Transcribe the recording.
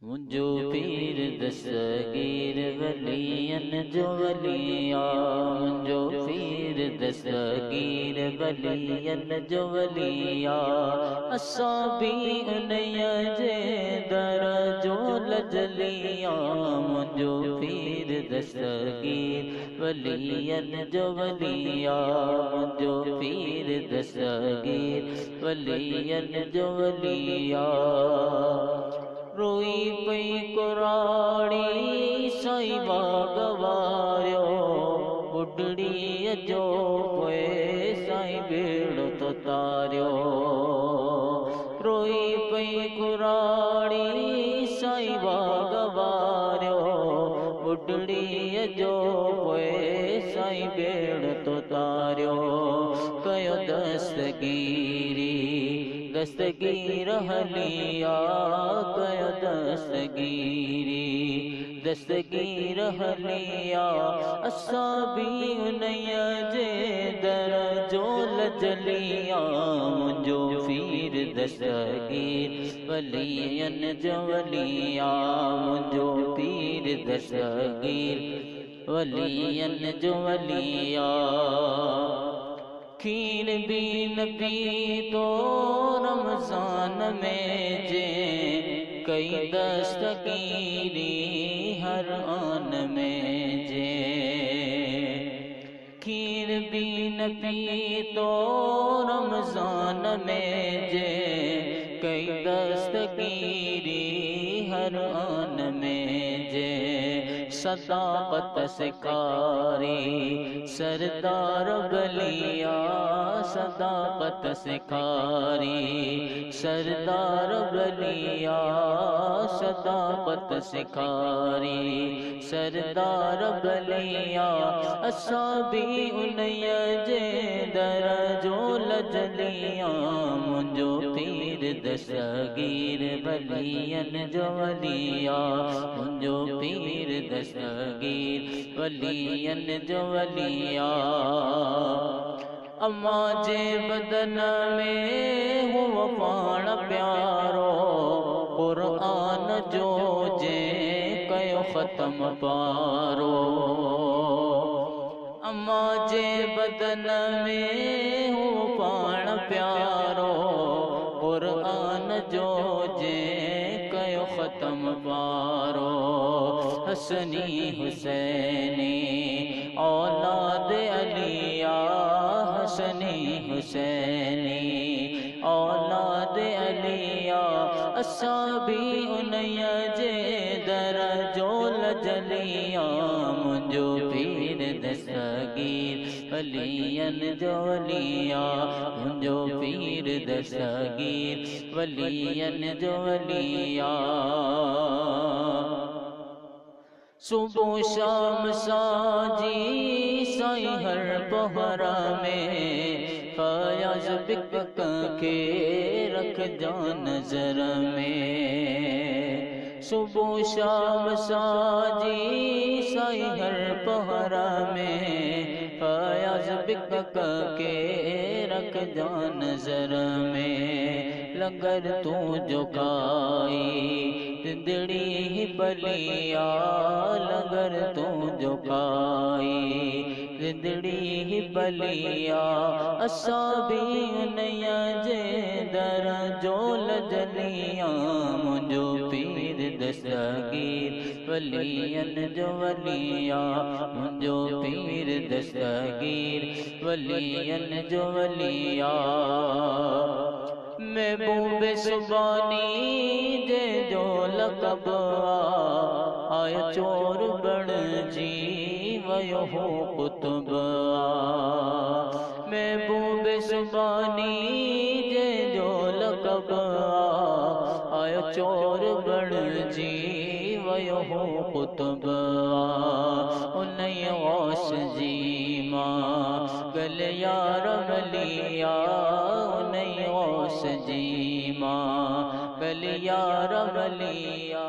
मुंजो पीर दस्तगीर वलियन जो वलिया। मुंजो पीर दस्तगीर वलियन जो वलिया। असां भी उन्हीअ जे दर जो लजलिया। मुंजो पीर दस्तगीर वलियन जो वलिया। मुंजो पीर दस्तगीर वलियन जो वलिया। रोई पई कुराड़ी साईं बागवारियो। बुढ़ड़ीअ जो पोइ साईं बेड़ो तो तारियो। रोई पई कुराड़ी साईं बागवारियो। बुढ़ड़ीअ जो पोइ साईं बेड़ो तो तारियो। कयो दस्तगीरी दस्तगीर हलिया। कयो दस्तगीरी दस्तगीर हलिया। असां भी उन्हीअ जे दर जो लजलिया। मुंजो पीर दस्तगीर वलियन जो वलिया। मुंजो पीर दस्तगीर वलियन जो वलिया। खीर भी न पीतो रमज़ान में जे। कई दस्तगीरी हर आन में जे। खीर भी न पीतो रमज़ान में जे। कई दस्तगीरी हर आन में जे। सदाकत सिखारी सरदार बलिया। सदाकत सिखारी सरदार बलिया। सदाकत सिखारी सरदार बलिया। असां भी उन्हीअ जे दर जो लजलिया। मुंजो पीर दस्तगीर वलियन जो वलिया। मुंजो पीर दस्तगीर वलियन जो वलिया। अम्मा जे बदन में हुआ पाण प्यारो। कुरान जो जे कयो ख़त्म पारो। अम्मा जे बदन में हुआ पाण प्यारो। कुरान जो जे कयो ख़त्म पारो। हसनी हुसैनी औलाद अलिया। हसनी हुसैनी औलाद अलिया। असां भी उन्हीअ जे दर जो लजलिया। मुंजो पीर दस्तगीर वलियन जो वलिया। मुंजो पीर दस्तगीर वलियन जो वलिया। सुबह शाम साजी साईं हर पहर में। फयाज़ बिक के रख जा नजर में। सुबह शाम साजी साईं हर पहर में। फयाज़ बिक के रख जा नजर में। लंगर तू जो खाई जिंदड़ी बलिया। लंगर तू जो खाई जिंदड़ी बलिया। असां भी उन्हीअ जे दर जो लजलिया। मुंजो पीर दस्तगीर वलियन जो वलिया। मुंजो पीर दस्तगीर वलियन जो वलिया। महबूब सुबानी जे जो लक़ब आयो चोर बणजी वयो हो कुतुब। महबूब सुबानी जे जो लक़ब आयो चोर बणजी वयो हो कुतुब। उन्हीअ गौस जी मां गल यार वलिया। उन्हीअ गौस जी मां गल यार वलिया।